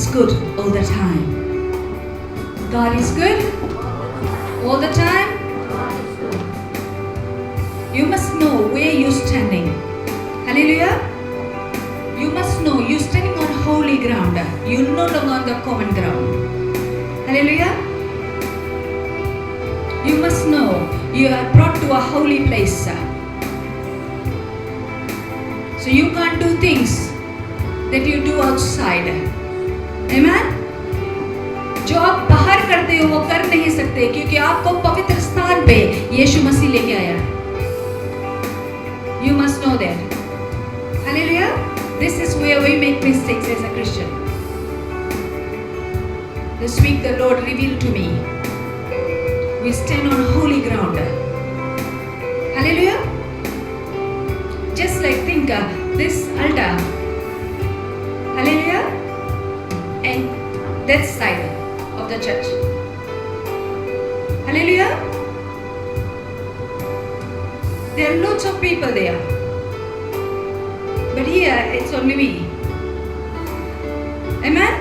is good all the time. God is good all the time. You must know where you're standing. Hallelujah. You must know you're standing on holy ground. You're no longer on the common ground. Hallelujah. You must know you are brought to a holy place. So you can't do things that you do outside. Amen. जो आप बाहर करते हो वो कर नहीं सकते क्योंकि आपको पवित्र स्थान पे यीशु मसीह लेके आया. You must know that. Hallelujah. This is where we make mistakes as a Christian. This week the Lord revealed to me. We stand on holy ground. Hallelujah. Just like think this altar. Hallelujah. And that side of the church. Hallelujah. There are lots of people there. But here it's only me. Amen.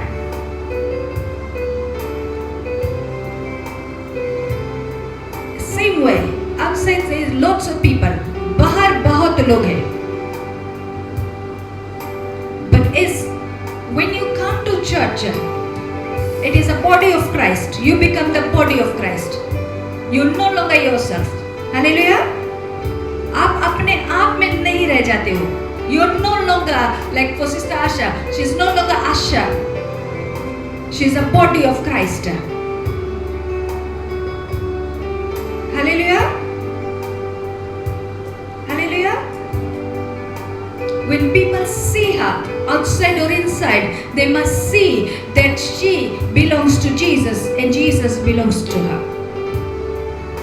Same way, outside there is lots of people. बाहर बहुत लोग हैं. But when you come to church, it is a body of Christ. You become the body of Christ. You no longer yourself. Hallelujah. आप अपने आप में नहीं रह जाते हो. You are no longer like for Sister Asha. She is no longer Asha. She is a body of Christ. Hallelujah. Hallelujah. When people see her outside or inside, they must see that she belongs to Jesus and Jesus belongs to her.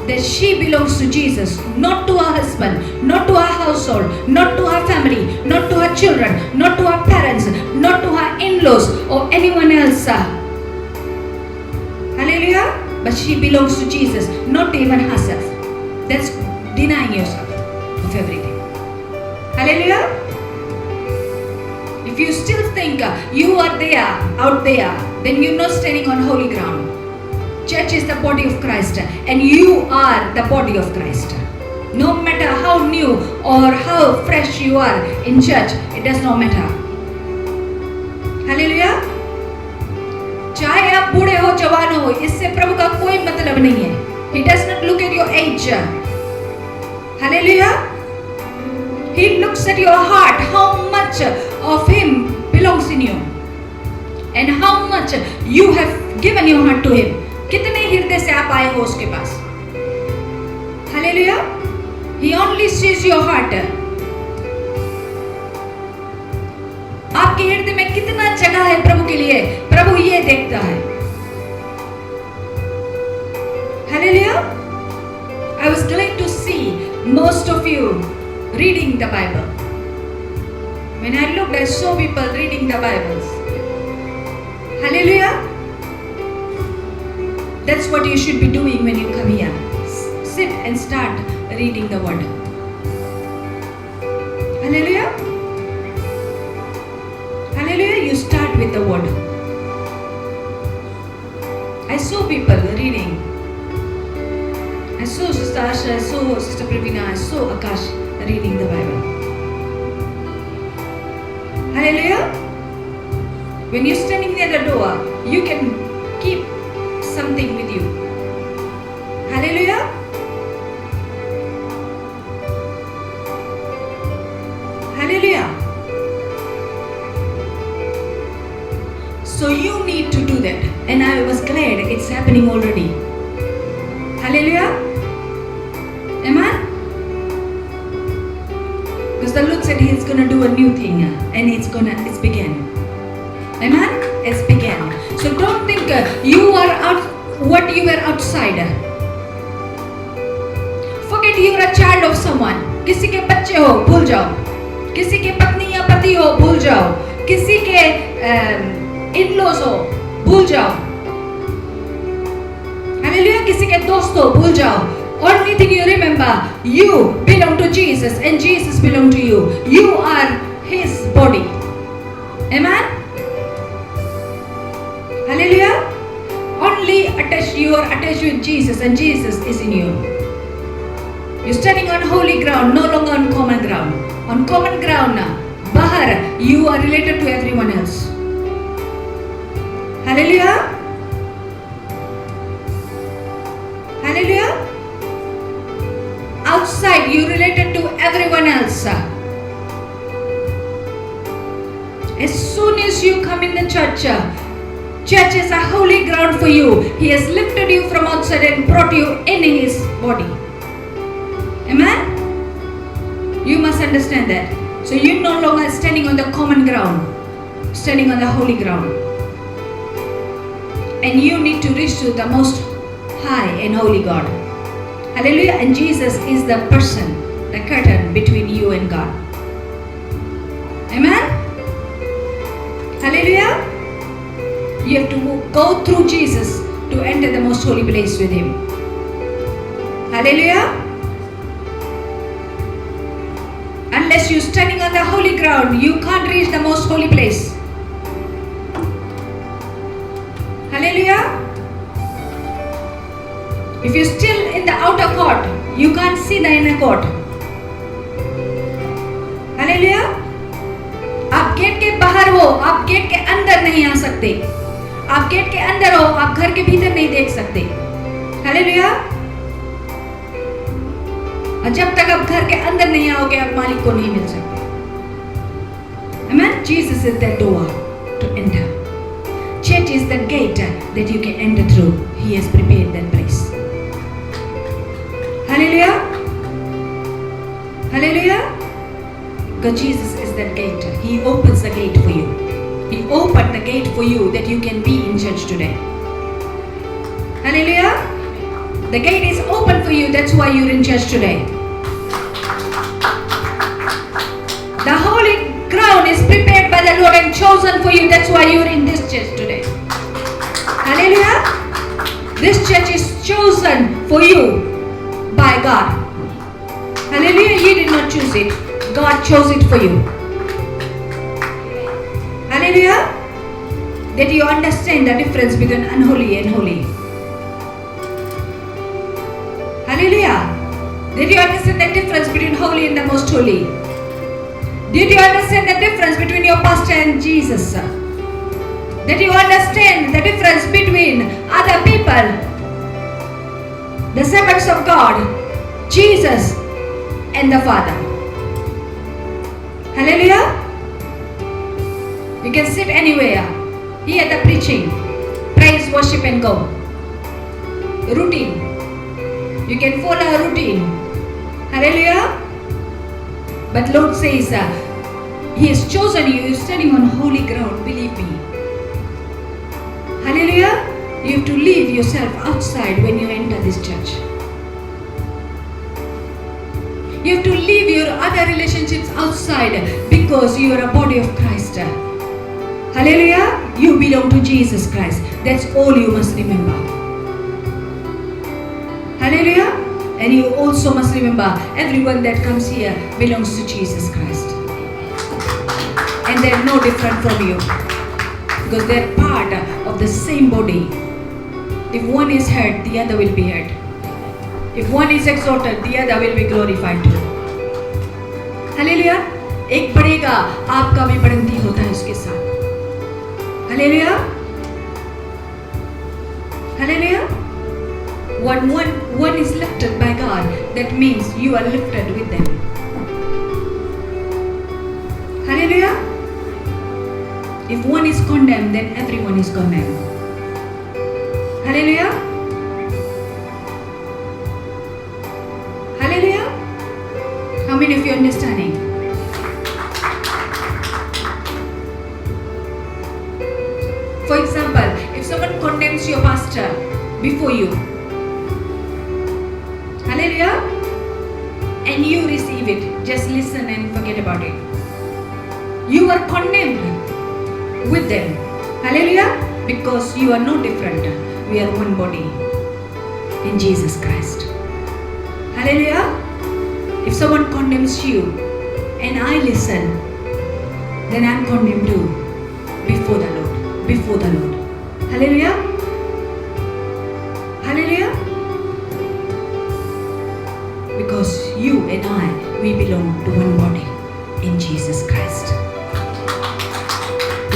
That she belongs to Jesus, not to her husband, not to her household, not to her family, not to her children, not to her parents, not to her in-laws or anyone else. Hallelujah. But she belongs to Jesus, not even herself. That's denying yourself of everything. Hallelujah. If you still think you are there, out there, then you're not standing on holy ground. Church is the body of Christ and you are the body of Christ. No matter how new or how fresh you are in church, it does not matter. Hallelujah. चाहे आप बूढ़े हो जवान हो, इससे प्रभु का कोई मतलब नहीं है. He does not look at your age. Hallelujah. He looks at your heart, how much of Him belongs in you and how much you have given your heart to Him. कितने हृदय से आप आए हो उसके पास. Hallelujah. He only sees your heart. आपके हृदय में कितना जगह है प्रभु के लिए, प्रभु ये देखता है. Hallelujah. I was glad to see most of you reading the Bible. When I looked, I saw people reading the Bibles. Hallelujah. That's what you should be doing when you come here. Sit and start reading the word. Hallelujah. Hallelujah. You start with the word. I saw people reading. I saw Sister Asha, I saw Sister Pravina, I saw Akash reading the Bible. Hallelujah. When you're standing near the door, you can keep something with you. Hallelujah. Hallelujah. So you need to do that, and I was glad it's happening already. Hallelujah. Amen. Because the Lord said He's gonna do a new thing, and it's began. Amen. It's began. So don't think you are out what you were outside. Forget you are a child of someone. किसी के बच्चे हो भूल जाओ. किसी के पत्नी या पति हो भूल जाओ. किसी के in-laws हो भूल जाओ. Hallelujah. किसी के दोस्त हो भूल जाओ. Only thing you remember, you belong to Jesus and Jesus belong to you. You are His body. Amen. you are attached with Jesus and Jesus is in you. You're standing on holy ground, no longer on common ground. On common ground, bahar, you are related to everyone else. Hallelujah. Hallelujah. Outside, you related to everyone else. As soon as you come in the church, church is a holy ground for you. He has lifted you from outside and brought you in his body. Amen? You must understand that. So you're no longer standing on the common ground, standing on the holy ground. And you need to reach to the most high and holy God. Hallelujah. And Jesus is the person, the curtain between you and God. Amen? Hallelujah. You have to go through Jesus to enter the most holy place with him. Hallelujah. Unless you're standing on the holy ground, you can't reach the most holy place. Hallelujah. If you're still in the outer court, you can't see the inner court. Hallelujah. आप gate के बाहर हो, आप gate के अंदर नहीं आ सकते. आप गेट के अंदर हो, आप घर के भीतर नहीं देख सकते. हालेलुया. और जब तक आप घर के अंदर नहीं आओगे, आप मालिक को नहीं मिल सकते. Amen. Jesus is the door to enter. Church is the gate that you can enter through. He has prepared that place. Hallelujah. Hallelujah. Because Jesus is that gate. He opens the gate for you. He opened the gate for you that you can be in church today. Hallelujah. The gate is open for you. That's why you're in church today. The holy ground is prepared by the Lord and chosen for you. That's why you're in this church today. Hallelujah. This church is chosen for you by God. Hallelujah. You did not choose it. God chose it for you. Hallelujah. That you understand the difference between unholy and holy. Hallelujah. Did you understand the difference between holy and the most holy? Did you understand the difference between your pastor and Jesus? Did you understand the difference between other people, the servants of God, Jesus and the Father? Hallelujah. You can sit anywhere, hear the preaching, praise, worship and go. Routine. You can follow a routine. Hallelujah. But Lord says, He has chosen you. You're standing on holy ground, believe me. Hallelujah. You have to leave yourself outside when you enter this church. You have to leave your other relationships outside because you are a body of Christ. Hallelujah. You belong to Jesus Christ. That's all you must remember. Hallelujah. And you also must remember everyone that comes here belongs to Jesus Christ. And they're no different from you. Because they're part of the same body. If one is hurt, the other will be hurt. If one is exalted, the other will be glorified too. Hallelujah. एक बढ़ेगा, आपका भी बढ़ंती होता है उसके साथ. Hallelujah. Hallelujah. When one is lifted by God, that means you are lifted with them. Hallelujah. If one is condemned, then everyone is condemned. Hallelujah. Hallelujah. How many of you are understanding? For example, if someone condemns your pastor before you, hallelujah, and you receive it, just listen and forget about it. You are condemned with them. Hallelujah. Because you are no different. We are one body in Jesus Christ. Hallelujah. If someone condemns you and I listen, then I am condemned too before the Lord. Before the Lord. Hallelujah. Hallelujah. Because you and I, we belong to one body in Jesus Christ.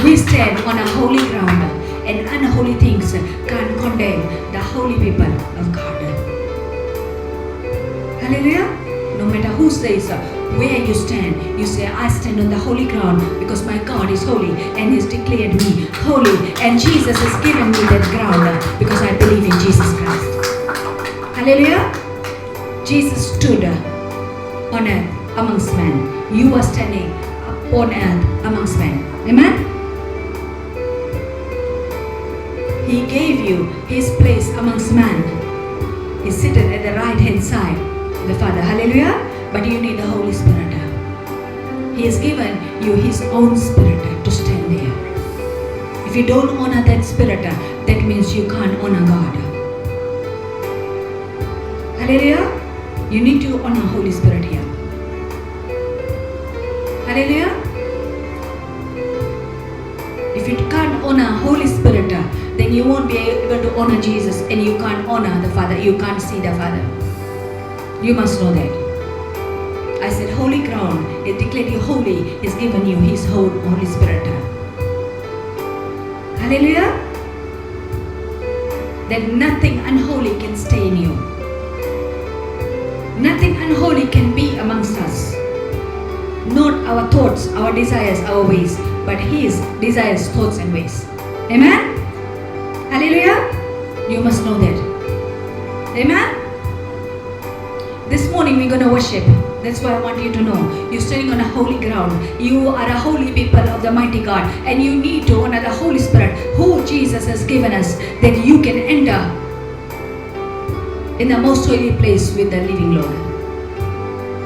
We stand on a holy ground, and unholy things can't condemn the holy people of God. Hallelujah. No matter who says where you stand, you say, I stand on the holy ground because my God is holy and He's declared me holy, and Jesus has given me that ground because I believe in Jesus Christ. Hallelujah. Jesus stood on earth amongst men. You are standing on earth amongst men. Amen. He gave you His place amongst man. He's seated at the right hand side of the Father. Hallelujah. But you need the Holy Spirit. He has given you His own Spirit to stand there. If you don't honor that Spirit, that means you can't honor God. Hallelujah. You need to honor Holy Spirit here. Hallelujah. If you can't honor Holy Spirit, then you won't be able to honor Jesus, and you can't honor the Father. You can't see the Father. You must know that. I said holy ground. It declared you holy. He's given you His whole Holy Spirit. Hallelujah. That nothing unholy can stay in you. Nothing unholy can be amongst us. Not our thoughts, our desires, our ways, but His desires, thoughts and ways. Amen? Hallelujah. You must know that. Amen? This morning we're going to worship. That's why I want you to know. You're standing on a holy ground. You are a holy people of the mighty God. And you need to honor the Holy Spirit who Jesus has given us, that you can enter in the most holy place with the living Lord.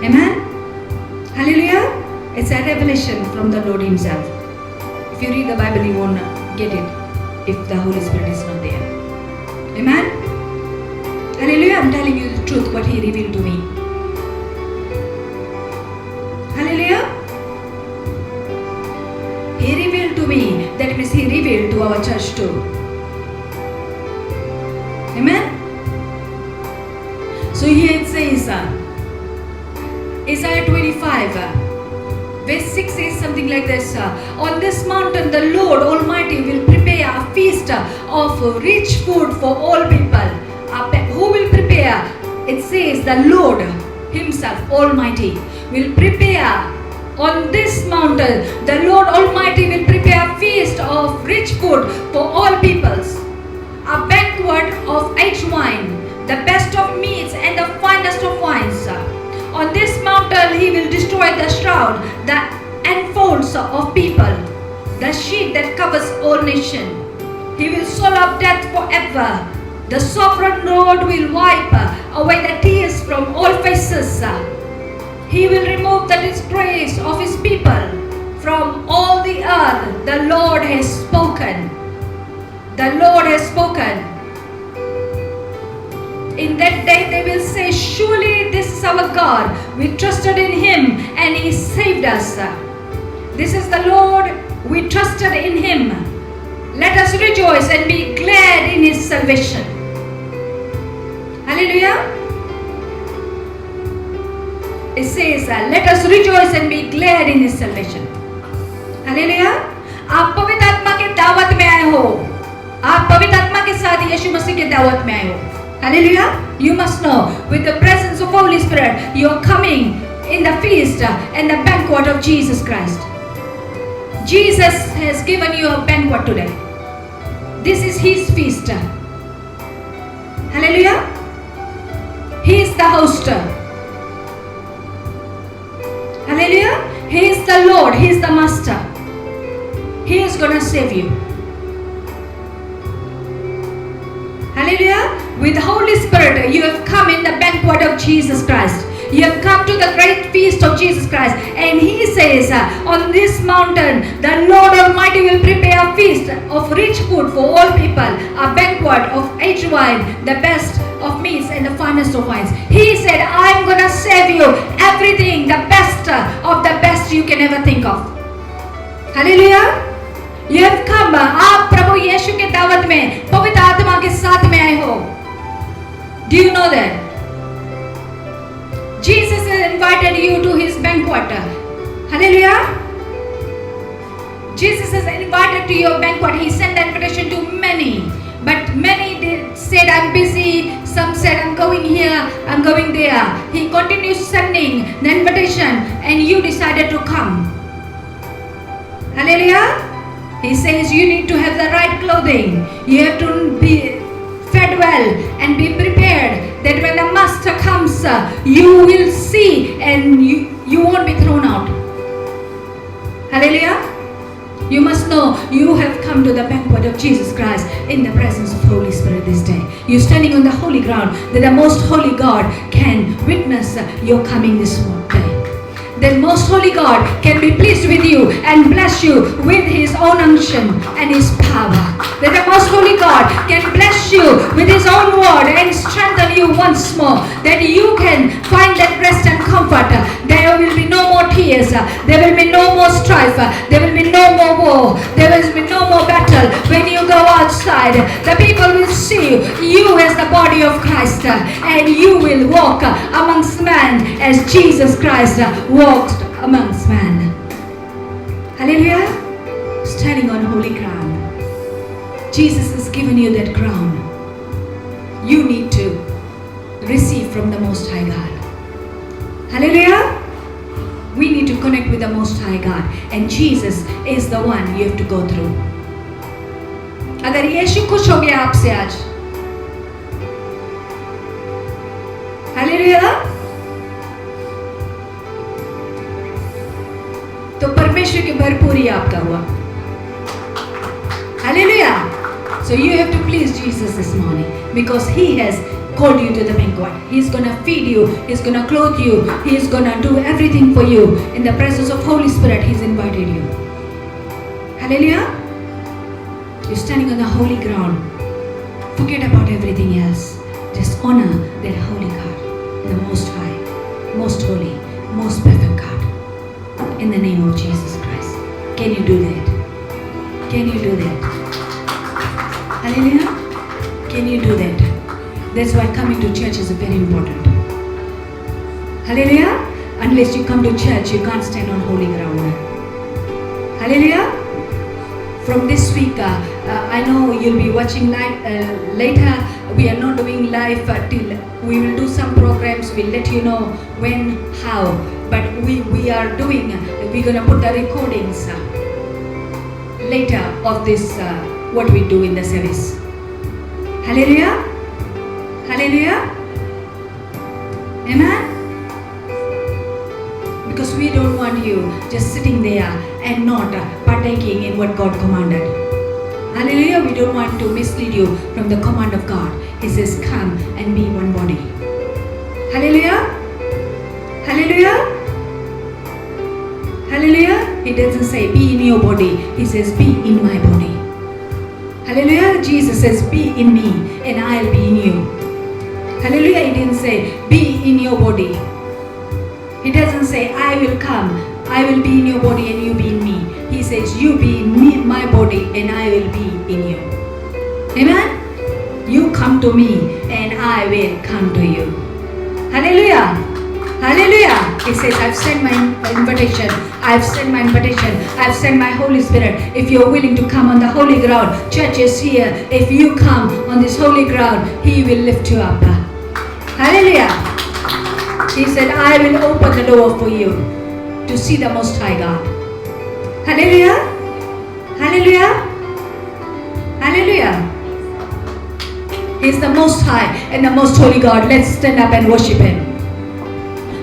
Amen? Hallelujah. It's a revelation from the Lord Himself. If you read the Bible, you won't get it if the Holy Spirit is not there. Amen? Hallelujah. I'm telling you the truth, what He revealed to me. Hallelujah. He revealed to me. That means He revealed to our church too. Amen. So here it says, Isaiah 25, verse 6 says something like this. On this mountain the Lord Almighty will prepare a feast of rich food for all people. Who will prepare? It says the Lord Himself Almighty will prepare on this mountain. The Lord Almighty will prepare a feast of rich food for all peoples, a banquet of aged wine, the best of meats and the finest of wines. On this mountain He will destroy the shroud, the enfolds of people, the sheet that covers all nations. He will swallow up death forever. The sovereign Lord will wipe away the tears from all faces. He will remove the disgrace of His people from all the earth. The Lord has spoken. The Lord has spoken. In that day they will say, surely this is our God. We trusted in Him and He saved us. This is the Lord. We trusted in Him. Let us rejoice and be glad in His salvation. Hallelujah. It says, let us rejoice and be glad in His salvation. Hallelujah. आप पवित्र आत्मा के दावत में आए हो. आप पवित्र आत्मा के साथ यीशु मसीह के दावत में आए हो. Hallelujah. You must know, with the presence of Holy Spirit, you are coming in the feast and the banquet of Jesus Christ. Jesus has given you a banquet today. This is His feast. Hallelujah. He is the host. Hallelujah. He is the Lord. He is the Master. He is going to save you. Hallelujah. With the Holy Spirit, you have come in the banquet of Jesus Christ. You have come to the great feast of Jesus Christ. And He says, on this mountain, the Lord Almighty will prepare a feast of rich food for all people, a banquet of aged wine, the best of meats and the finest of wines. He said, I'm going to save you everything, the best of the best you can ever think of. Hallelujah. You have come. आप प्रभु यीशु के दावत में पवित्र आत्मा के साथ में आए हो. Do you know that? Jesus has invited you to his banquet. Hallelujah. Jesus has invited to your banquet. He sent the invitation to many. But many said, I'm busy. Some said, I'm going here, I'm going there. He continues sending the invitation and you decided to come. Hallelujah. He says you need to have the right clothing. You have to be fed well and be prepared that when the master comes, you will see and you won't be thrown out. Hallelujah. You must know you have come to the banquet of Jesus Christ in the presence of Holy Spirit this day. You're standing on the holy ground that the most holy God can witness your coming this day. The most holy God can be pleased with you and bless you with his own unction and his power. That the most holy God can bless you with his own word and strengthen you once more. That you can find that rest and comfort. There will be no more tears. There will be no more strife. There will be no more war. There will be no more battle. When you go outside, the people will see you as the body of Christ. And you will walk amongst men as Jesus Christ walked amongst men. Hallelujah. Standing on holy ground. Jesus has given you that crown. You need to receive from the Most High God. Hallelujah. We need to connect with the Most High God. And Jesus is the one you have to go through. अगर यीशु खुश हो गया आपसे आज, hallelujah, तो परमेश्वर की भरपूरी आपका हुआ. Hallelujah. So you have to please Jesus this morning because he has called you to the banquet. He's going to feed you. He's going to clothe you. He's going to do everything for you. In the presence of Holy Spirit, he's invited you. Hallelujah. You're standing on the holy ground. Forget about everything else. Just honor that holy God, the most high, most holy, most perfect God. In the name of Jesus Christ. Can you do that? Can you do that? Hallelujah. Can you do that? That's why coming to church is very important. Hallelujah. Unless you come to church, you can't stand on holy ground. Hallelujah. From this week, I know you'll be watching live later. We are not doing live till we will do some programs. We'll let you know when, how. But we are doing. We're gonna put the recordings later of this. What we do in the service. Hallelujah. Hallelujah. Amen. Because we don't want you just sitting there and not partaking in what God commanded. Hallelujah. We don't want to mislead you from the command of God. He says, come and be one body. Hallelujah. Hallelujah. Hallelujah. He doesn't say be in your body. He says be in my body. Hallelujah. Jesus says be in me and I'll be in you. Hallelujah. He didn't say be in your body. He doesn't say I will come, I will be in your body and you be in me. He says you be in me, my body and I will be in you. Amen. You come to me and I will come to you. Hallelujah. Hallelujah. He says I've sent my invitation. I've sent my invitation. I've sent my Holy Spirit. If you're willing to come on the holy ground, church is here. If you come on this holy ground, he will lift you up. Hallelujah. He said, I will open the door for you to see the Most High God. Hallelujah. Hallelujah. Hallelujah. He's the Most High and the Most Holy God. Let's stand up and worship him.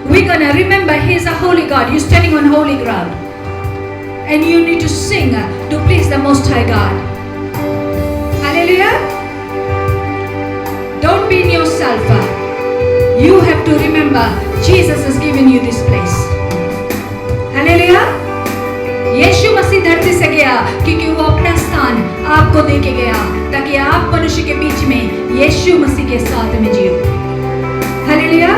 We're going to remember he's a holy God. You're standing on holy ground. And you need to sing to please the Most High God. Hallelujah. Don't be in yourself. You have to remember Jesus has given you this place. Hallelujah. यीशु मसीह धरती से गया क्योंकि वो अपना स्थान आपको दे के गया ताकि आप मनुष्य के बीच में यीशु मसीह के साथ में जियो. हालेलुया.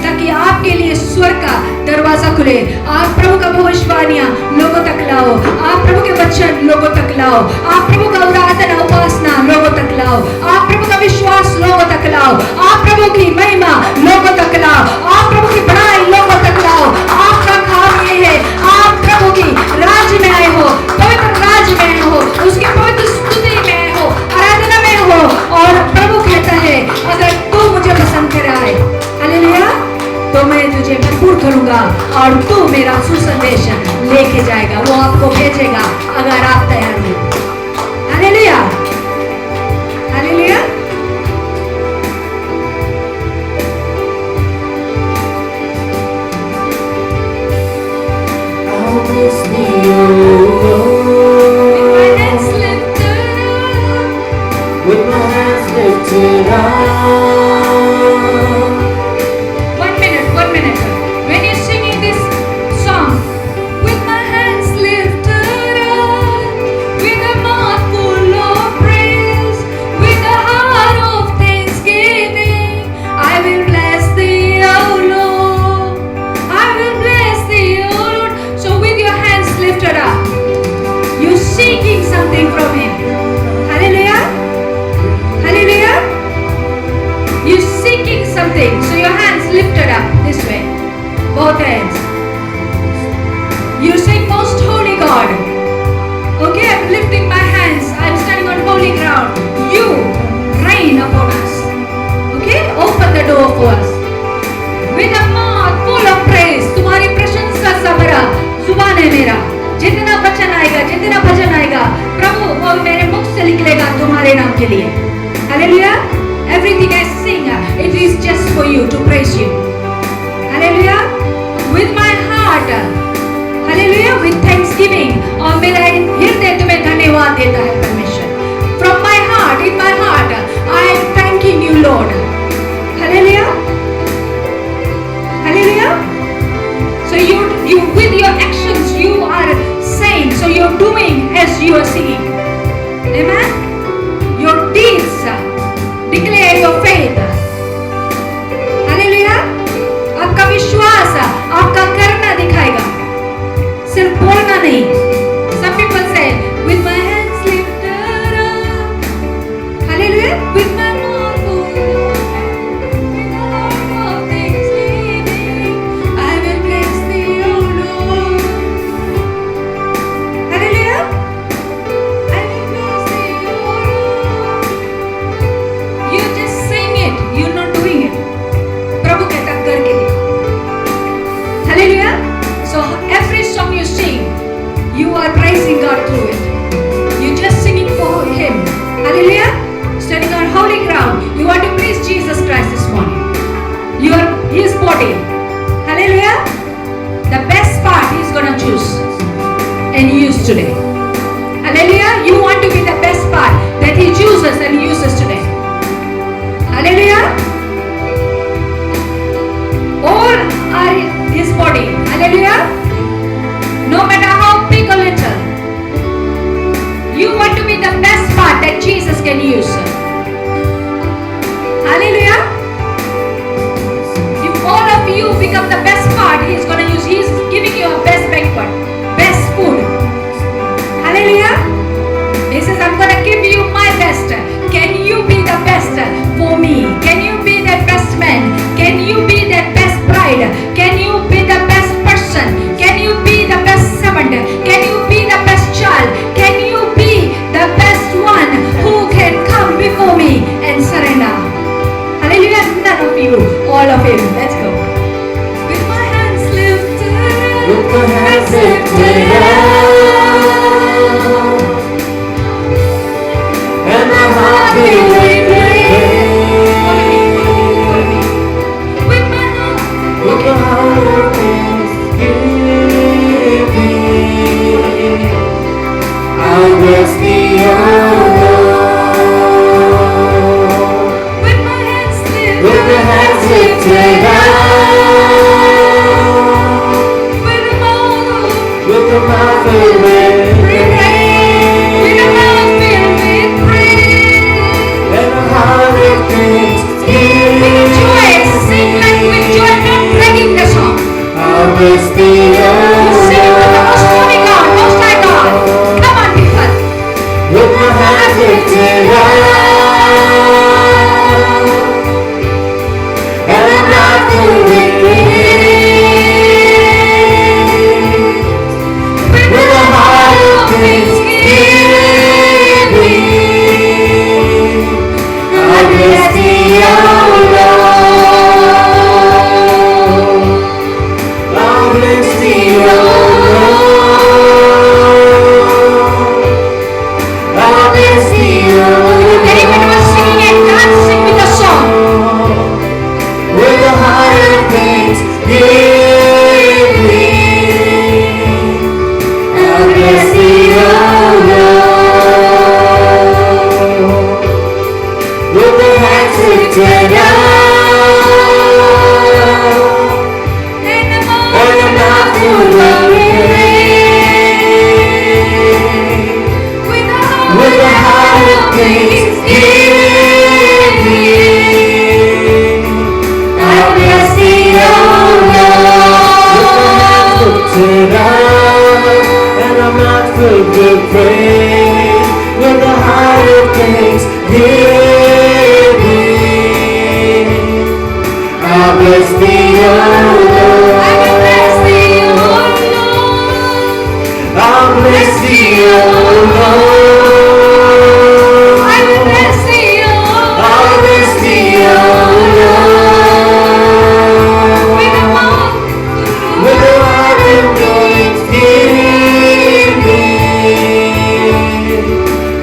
ताकि आपके लिए स्वर्ग का दरवाजा खुले. आप प्रभु का भविष्यवाणियां लोगों तक लाओ. आप प्रभु के वचन लोगों तक लाओ. आप प्रभु का आराधना उपासना लोगों तक लाओ. आप प्रभु का विश्वास लोगों तक लाओ, आप प्रभु की महिमा लोगों तक लाओ, आप प्रभु की बड़ाई लोगों तक लाओ। आपका काम ये है, आप प्रभु की राज्य में आए हो, पवित्र राज्य में आए हो, उसकी पवित्र स्तुति में आए हो, आराधना में हो। और प्रभु कहता है अगर तू मुझे पसंद करे आए, हालेलुया, तो मैं तुझे भरपूर करूंगा और तू मेरा सुसंदेश लेके जाएगा, वो आपको भेजेगा अगर आप तैयार हो। Hallelujah, hallelujah. With my hands lifted up. One minute. When you're singing this song, with my hands lifted up, with a mouth full of praise, with a heart of thanksgiving, I will bless thee, O Lord. I will bless thee, O Lord. So with your hands lifted up, you're seeking something from Him. Hallelujah. Hallelujah. You're seeking something. So your hands lifted up this way. Both hands. You're saying, most holy God. Okay, I'm lifting my hands. I'm standing on holy ground. You reign upon us. Okay, open the door for us. With a mouth full of praise. तुम्हारी प्रशंसा से भरा जुबान है मेरा। जितना वचन आएगा, जितना भजन आएगा, प्रभु वो मेरे मुख से निकलेगा तुम्हारे नाम के लिए। Hallelujah. Everything I sing, it is just for you to praise you. Hallelujah. With my heart, hallelujah, with thanksgiving, और मेरा हृदय तुम्हें धन्यवाद देता है परमेश्वर। From my heart, in my heart, I am thanking you, Lord. Hallelujah. Hallelujah. So you with your actions you are saying, so you're doing as you are singing. Amen. Your deeds declare your faith. Hallelujah. आपका विश्वास आपका करना दिखाएगा, सिर्फ बोलना नहीं। Some people say, with my hands lifted up, hallelujah, with my mouth full of praise, with a heart of thanksgiving, I will bless thee, O Lord. Hallelujah. I will bless thee, O Lord. You just sing it, you're not doing it. प्रभु कहता करके दिखा। Hallelujah. So every song you sing, you are praising God through it. You're just singing for Him. Hallelujah. Standing on holy ground, you want to praise Jesus Christ this morning. You are His body. Hallelujah. The best part He's gonna choose and use today. Hallelujah. You want to be the best part that He chooses and uses today. Hallelujah. All are His body. Hallelujah. No matter how big or little, you want to be the best part that Jesus can use. Hallelujah. If all of you become the best part He's going to use, He's giving you a best banquet, best food. Hallelujah. He says, I'm going to give you my best. Can you be the best for me? Can you be the best man? Can you be the best bride? Can you be the best person? Can you be the best servant? Can you be the best child? Can you be the best one who can come before me and surrender? Hallelujah. None of you, all of Him. Let's go. With my hands lifted, With my hands lifted up, and my heart filled with praise. with my heart. With my heart of thanksgiving, I'll bless thee, O Lord. With my hands lifted, With my hands lifted up, with a mouth with the mouth filled with praise, with a mouth filled with praise. and a heart of thanksgiving, With joy, sing like with joy, not dragging the song. I'll bless thee, O Sing it to the most holy God, most high God. Come on, people. With my hands lifted up, lifted up, and I'm not filled with praise, with the heart of thanksgiving. I'll bless thee, O Lord. I will bless thee, O Lord. I'll bless thee, O Lord. I will bless thee, O I'll bless thee, O Lord. with a mouth. With a heart of thanksgiving,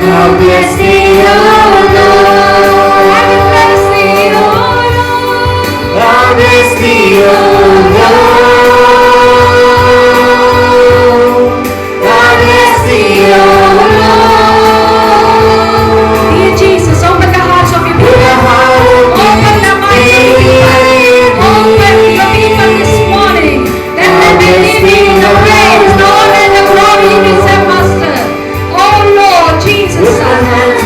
I'll bless thee, O Lord. I will bless thee, O Lord. I'll bless thee, O Lord. I'll bless thee, O Lord. Dear Jesus, open the hearts of your With a people. heart of Open the minds of your people. Open your people this morning. That they may give you the praise, the honor, and the glory you deserve, Master. Oh Lord Jesus. With the hands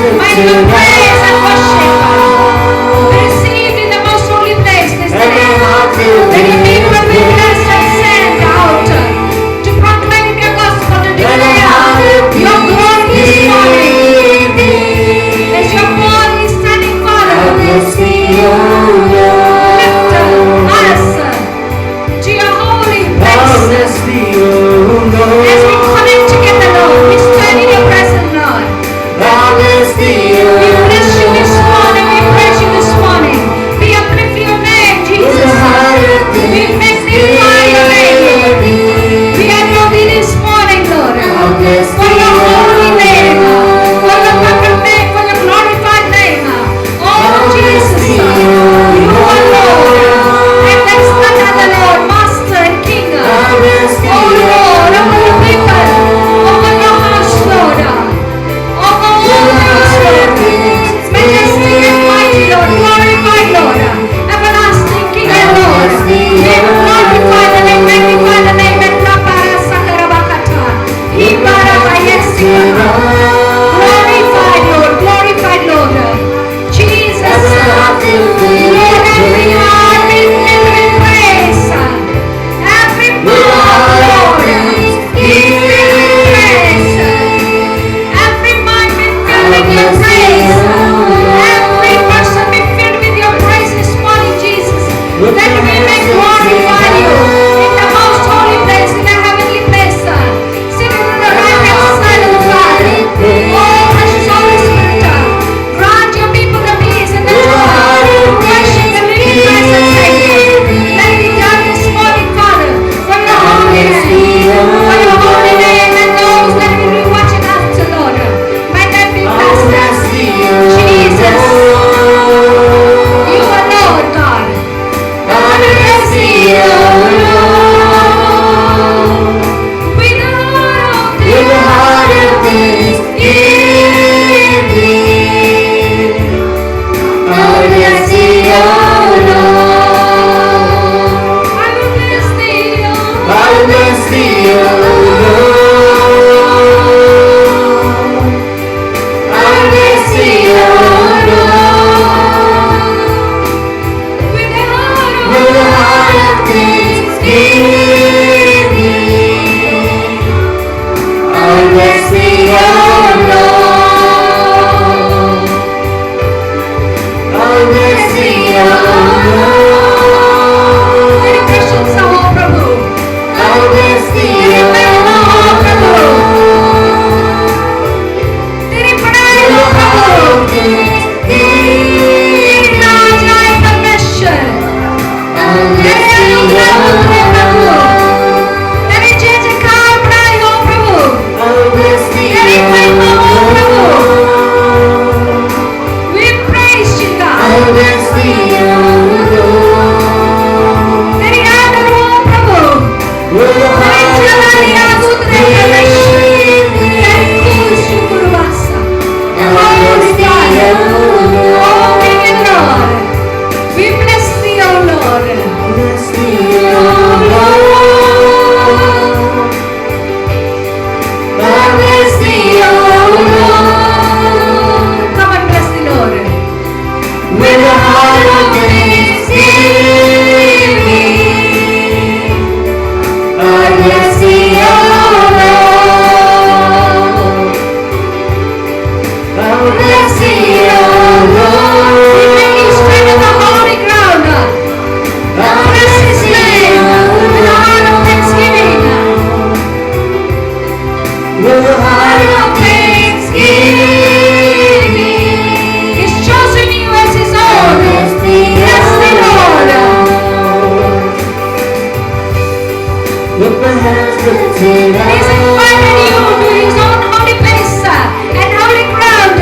hands lifted up. He's invited you to his own holy place and holy ground.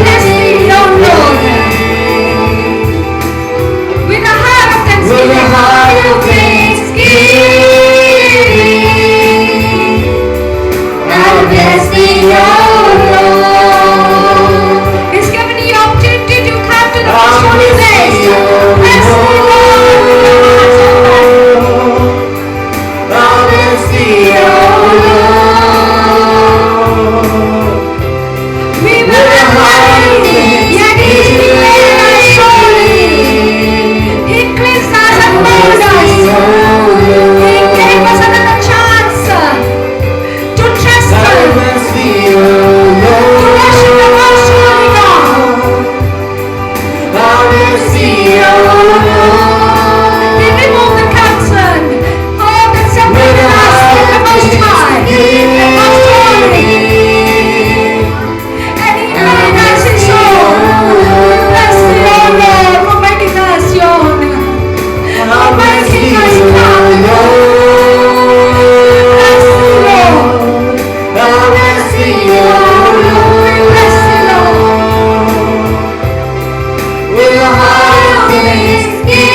Bless thee, O Lord. With a heart of With a heart of thanksgiving, I'll bless thee, O Lord. He's given you opportunity to come to the most I'll holy bless place. thee, O Bless thee, Lord, with your hearts open. Lord. I'll bless thee, O Lord. We With will a heart of rise, yet he is declared as holy. He cleansed us and molded us. He gave us another chance to trust I'll Him, bless thee, O to worship the most holy God. Lord. I'll bless thee, O He Lord. removed the curtain, all that separated us from the Most High, the Most Holy, and He made us His own. Bless thee, O Lord, for making us your own, I'll for bless making thee, us O come. Bless thee, Lord. Lord. I'll bless thee, O We bless thee, Lord. Lord. With a heart of thanksgiving,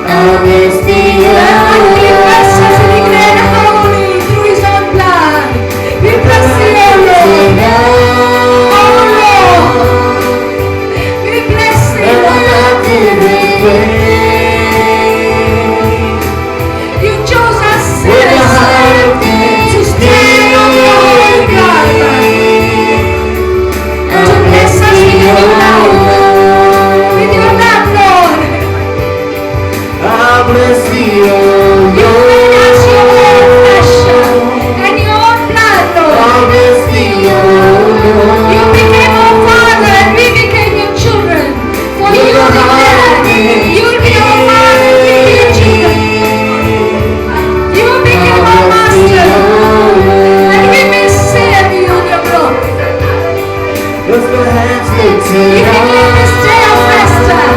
I'll bless thee, O He bless us and Lord. declared holy through His own blood. We bless thee, O Lord. O Lord. We bless thee, Lord. You chose us sinners to stand on your holy ground, to bless us with your love, Lord. I'll bless thee, O You made us your own flesh Lord. and your own blood, I'll Lord. bless thee, O You Lord. became our Father and we became your children. For you declared you will be our Father and we will be your children. You became our Master and we may serve you in your blood. With the hands You lifted declare this day of rest up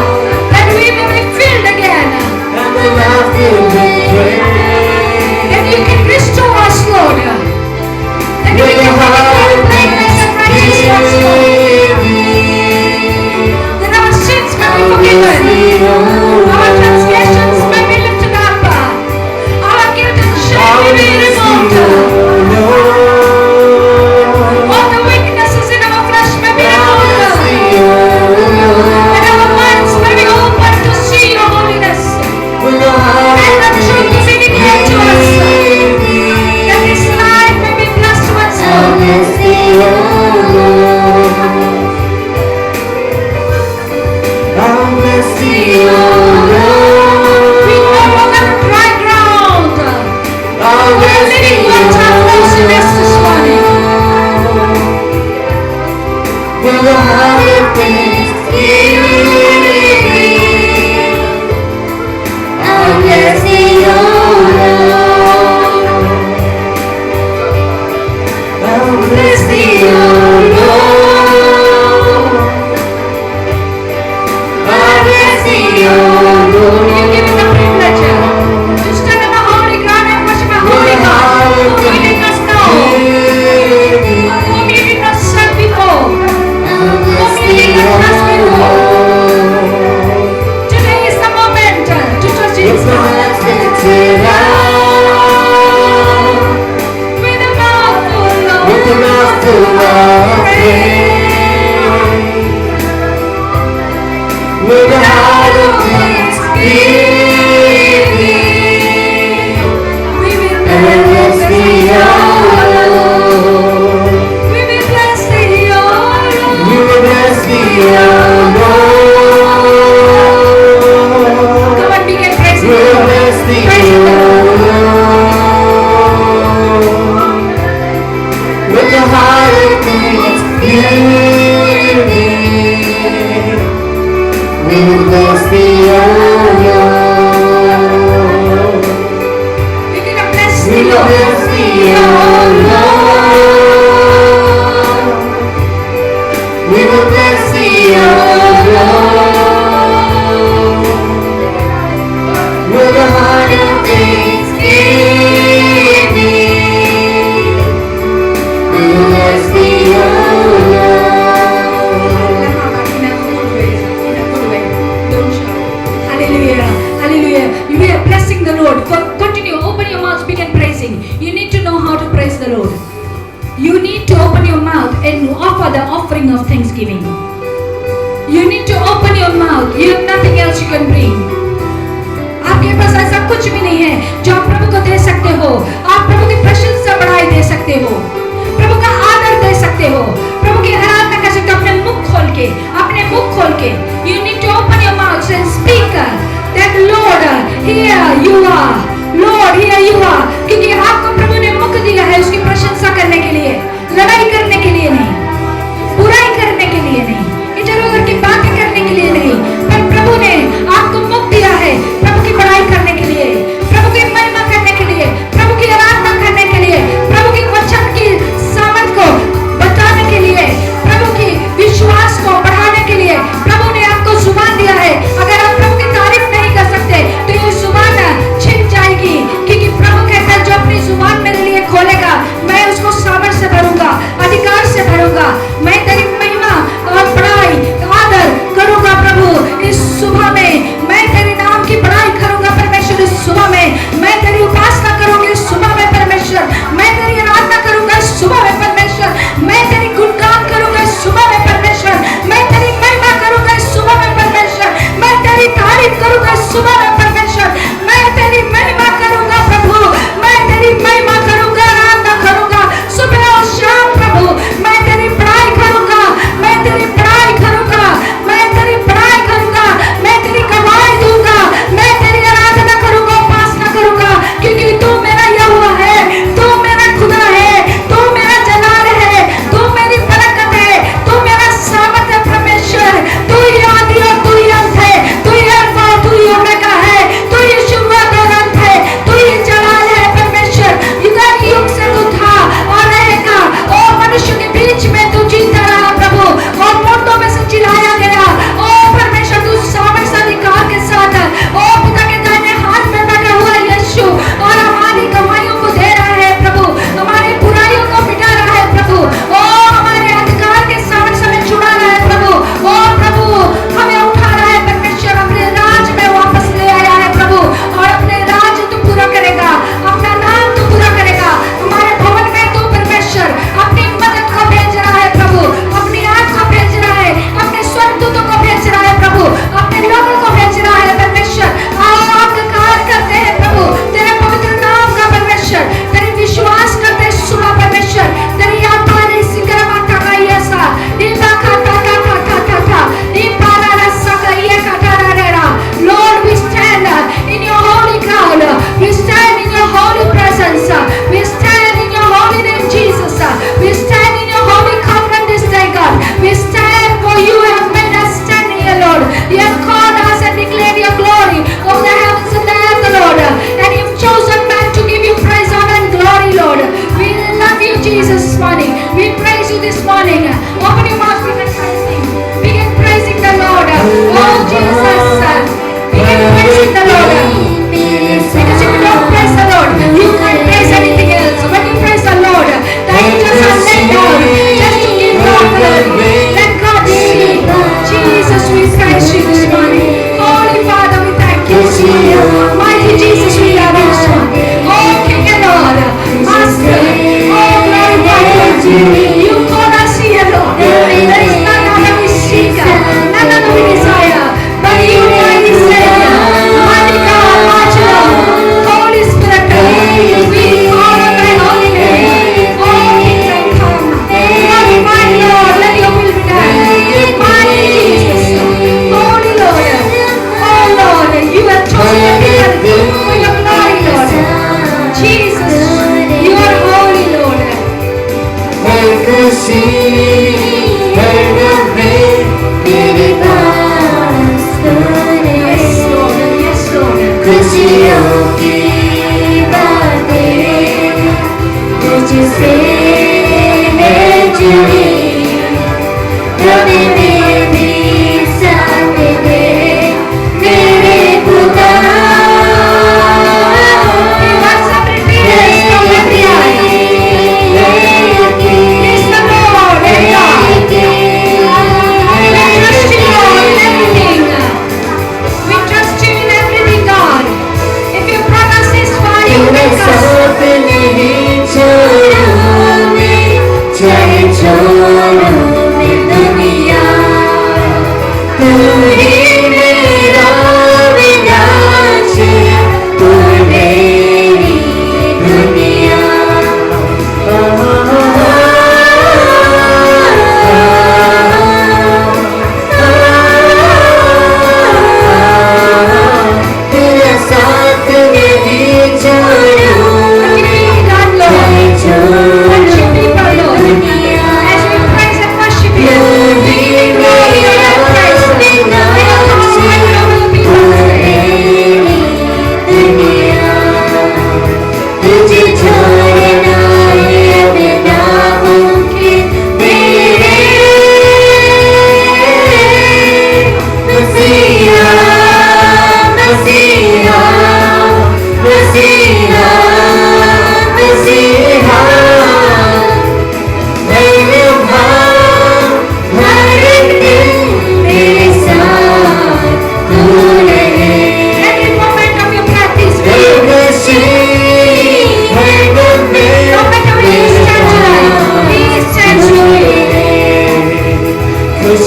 that we may be filled again. and the mouth filled with praise. That you can restore us, Lord. That we With can a become heart of blameless and righteous once more. thanksgiving, That our sins may be I'll bless forgiven. thee, O Our transgressions Lord. may be lifted up. Our guilt and shame I'll may be bless thee, removed. O Lord. All the weaknesses in our flesh may be I'll bless removed. thee, O And our minds may be Lord. open to see your holiness. With a heart And the of truth will be declared to us. thanksgiving, That this life may be blessed once I'll more. bless thee, O Lord. I'll bless thee, O We no Lord. longer dry ground. I'll For the bless living thee, water flows in us this morning. with a heart of thanksgiving. I'll bless thee, O Lord. I'll bless thee, O Lord. I'll bless thee, O Lord. You give us the privilege to stand on the holy ground and worship a holy God whom we did not know, whom we did not serve before, whom we did not trust before. Today is the moment to trust in His power. With a mouth full of praise, With a heart of thanksgiving, we will bless thee, O Lord. We will bless thee, O We Lord. will bless thee, O Lord. Come on, begin praising We the will Lord. bless thee, Praise O the Lord. Lord. With a heart of thanksgiving, with a heart of thanksgiving. Bless the Hallelujah. Hallelujah. You are blessing the Lord. Continue. Open your mouth. Begin praising. You need to know how to praise the Lord. You need to open your mouth and offer the offering of thanksgiving. You need to open your mouth. You have nothing else you can bring. आपके पास ऐसा कुछ भी नहीं है जो आप प्रभु को दे सकते हो. आप प्रभु की प्रशंसा बढ़ाई दे सकते हो. प्रभु का आदर दे सकते हो. प्रभु की आराधना कर सकते हो अपने मुख खोल के. You need to open your mouth and speak that Lord, here you are. Lord, here you are. क्योंकि आपको प्रभु ने मुख दिया है उसकी प्रशंसा करने के लिए, लड़ाई करने के लिए नहीं, बुराई करने के लिए नहीं, इधर उधर की बातें करने के लिए नहीं, पर प्रभु ने आपको मुख दिया है प्रभु की बड़ाई करने के लिए, प्रभु की महिमा करने के लिए, प्रभु की आराधना करने के लिए, प्रभु की वचन की सामर्थ को बताने के लिए, प्रभु की विश्वास को बढ़ाने के लिए प्रभु ने आपको जुबान दिया है. अगर आप प्रभु की तारीफ नहीं कर सकते तो ये जुबान छिन जाएगी, क्योंकि प्रभु कहता है जो अपनी जुबान मेरे लिए खोलेगा मैं उसको सामर्थ से भरूंगा, अधिकार से भरूंगा. मैं तेरी महिमा और बड़ाई आदर करूंगा प्रभु. इस सुबह में मैं तेरे नाम की बड़ाई करूंगा परमेश्वर. इस सुबह में मैं तेरी उपासना करूंगी. इस सुबह में परमेश्वर मैं तेरी आराधना करूंगा. इस सुबह में परमेश्वर मैं तेरी गुणगान करूंगा. इस सुबह में परमेश्वर मैं तेरी महिमा करूंगा. इस सुबह में परमेश्वर मैं तेरी तारीफ करूंगा. इस सुबह में परमेश्वर मैं तेरी महिमा करूंगा प्रभु. मैं तेरी महिमा करूंगा, आराधना करूंगा सुबह और शाम प्रभु. मैं तेरी बड़ाई करूंगा, मैं तेरी बड़ाई करूंगा, मैं तेरी बड़ाई करूंगा, मैं तेरी गवाही दूंगा, मैं तेरी आराधना करूंगा, उपासना करूंगा, क्योंकि तू मेरा यहोवा है, तू मेरा खुदा है, तू मेरा जलाल है, तू मेरी बरकत है, तू मेरा सामर्थ है परमेश्वर. तू ही आदि और तू ही अंत है, तू ही अल्फा और तू ही ओमेगा है, तू ही शुरुआत और अंत है, तू ही जलाल है परमेश्वर. युग से तू था और रहेगा और मनुष्य के बीच में तू जीता रहा प्रभु और मुर्दों में से जिलाया गया. ओ परमेश्वर तू सामर्थ अधिकार के साथ ओ पिता के दाहिने हाथ में बैठा हुआ यीशु और हमारी गवाहियों को दे रहा है प्रभु, हमारी बुराइयों को मिटा रहा है प्रभु. ओ हमारे अधिकार के सामर्थ में छुड़ा रहा है प्रभु. ओ प्रभु हमें उठा रहा है परमेश्वर, अपने राज में वापस ले आया है प्रभु और अपने राज तू पूरा करेगा, अपना नाम तू पूरा करेगा. हमारे भवन में तू परमेश्वर अपनी मदद को भेज रहा है प्रभु, अपनी आग को भेज रहा है, अपने स्वर्गदूतों को भेज रहा है प्रभु, अपने लोगों को भेज रहा है परमेश्वर. आप कार्य करते हैं प्रभु तेरे पवित्र नाम का परमेश्वर. तेरे विश्वास करते सुना परमेश्वर. तेरी आत्मा ने सिकरा माता का ये सा इनका खाता था इन पारा रसा का ये काटा रहा. Lord, we stand in your holy ground, we stand in your holy presence, we stand in your holy name Jesus, we stand in your holy covenant this day God. We stand for you have made us stand here Lord. You have called us and declared your glory over the heavens and the earth Lord, and you've chosen man to give you praise, honor and glory Lord. We love you Jesus this morning. We praise you this morning. Open your mouth, begin praising. Begin praising the Lord. Oh Jesus, begin praising the Lord. Because if you don't praise the Lord, you can't praise anything else. When you praise the Lord, the angels are laid down just to give God glory. Let God see. Jesus, we praise you this morning. Holy Father, we thank you this morning. Mighty Jesus, we love you this morning. Oh King and Lord, Master, oh glorify you. You call us here, Lord. There is none other we seek, none other we desire, but you, mighty Savior, mighty God, mighty Lord, Holy Spirit, we call on thy holy name. Oh Kingdom come, glorify Lord, let your will be done. Mighty Jesus, Holy Lord, oh Lord, you have chosen a people for your glory, Lord. Jesus, you are holy, Lord. Make us see, make us make, मेरे पास Yes, Lord, yes, Lord. खुशियों की बातें तुझसे है जुड़ी. हमें मेरी साथ दे मेरे खुदा.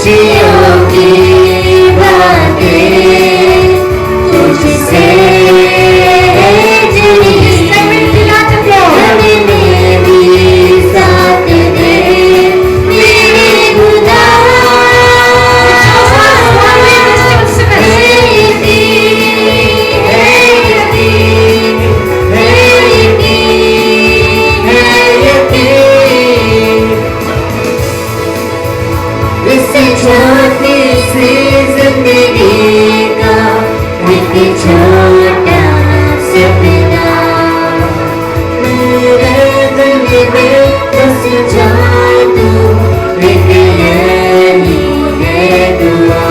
खुशियों की बातें तुझसे जुड़ी मेरी साथ दे मेरे खुदा छोटी सी जिंदगी का एक छोटा सपना मेरे दिल में बस जाए तू एक यही है दुआ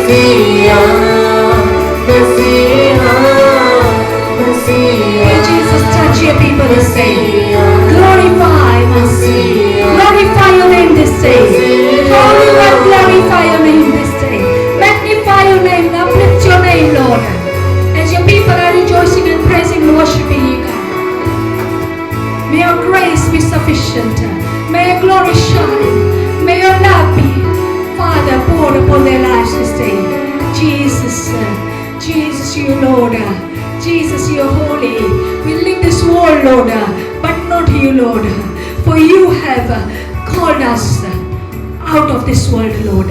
Messiah, Hey, Jesus, touch your people this day. Glorify your name this day. Holy One, glorify your name this day. Magnify your name, uplift your name, Lord. As your people are rejoicing and praising and worshiping you, God. May your grace be sufficient. May your glory shine. May your love be, Father, poured upon their lives this day. Jesus, Jesus, you Lord. Jesus, you are holy. We live this world, Lord, but not you, Lord. For you have called us out of this world, Lord.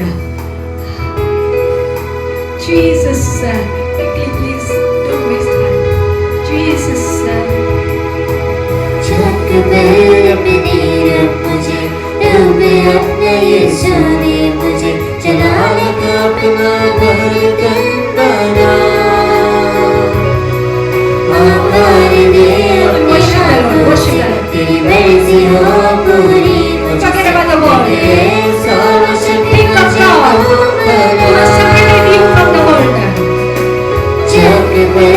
Jesus, quickly please, don't waste time. Jesus, छक पर अपनी रब मुझे रब अपना यीशु ने मुझे चलाने का अपना बर्तन बना आकार दे अपने हाथों से तेरी मर्जी हो पूरी forget about the world. सर्वशक्ति Think of God who has separated you from the world. छक पर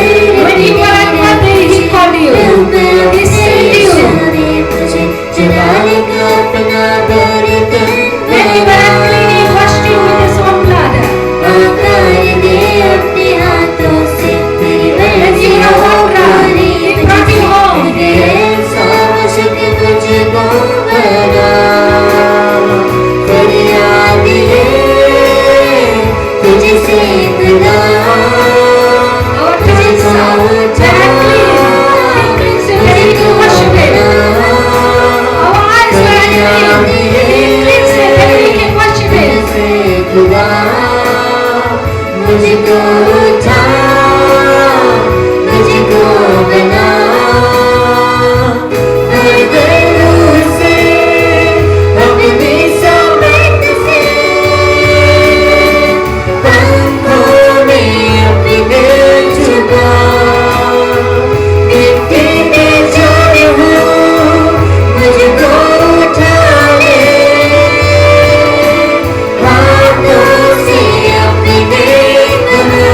When you were at one day, He called you. He saved you. मुझे चलाने का अपना बर्तन When you were unclean, He washed you with His own blood. आकार दे अपने हाथों से तेरी When you were hungry, He brought you home. सर्वशक्ति मुझको बना फरियाद है तुझसे खुदा Our tongues are unclean. He cleans it and we can worship Him. Our eyes were unclean. He cleans it and we can worship Him. खुदा मुझको उठा मुझको बना हर गरूर से अपनी समेत से पंखों में अपने छुपा मिट्टी में जड़ हूँ मुझको उठा ले हाथों से अपने बना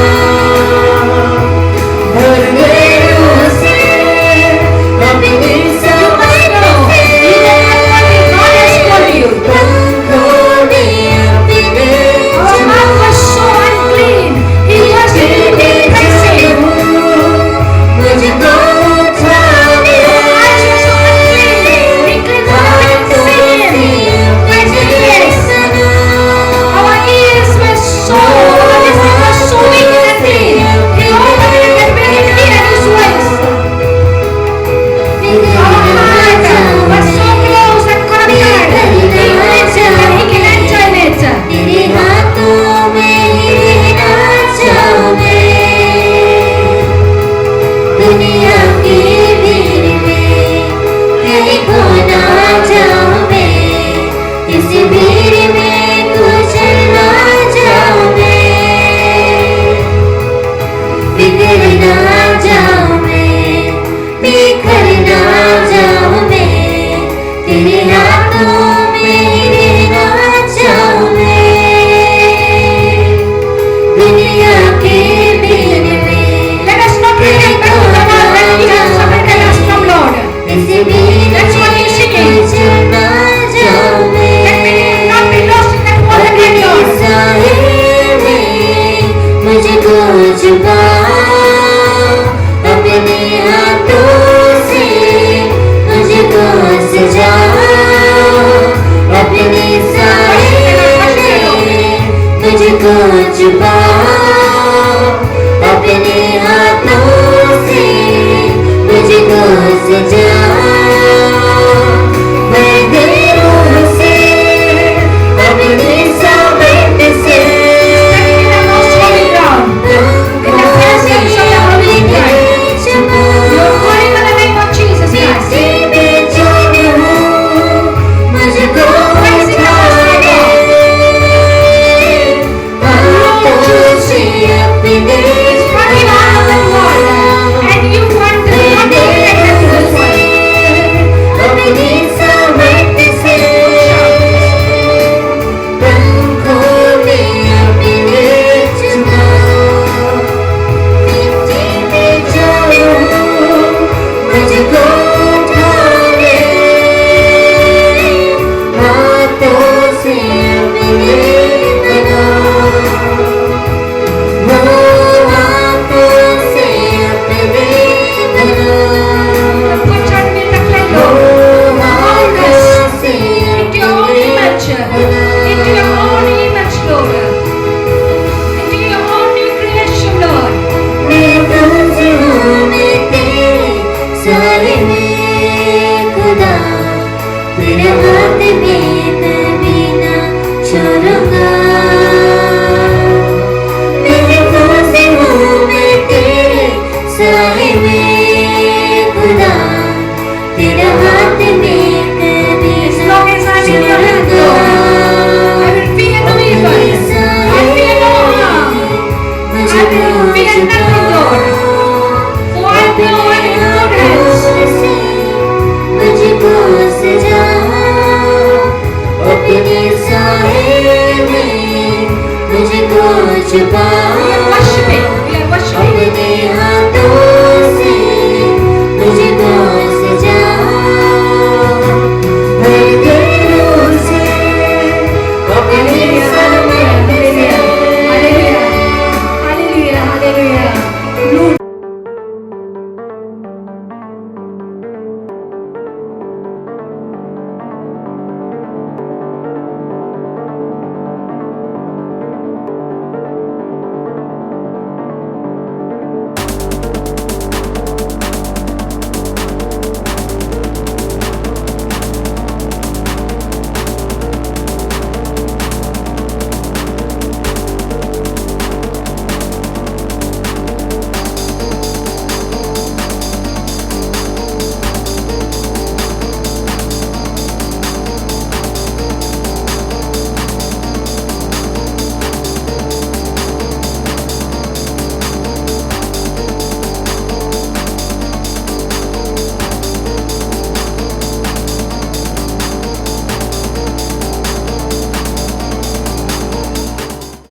को छुपा We are worshiping. We are worshiping. अपने हाथ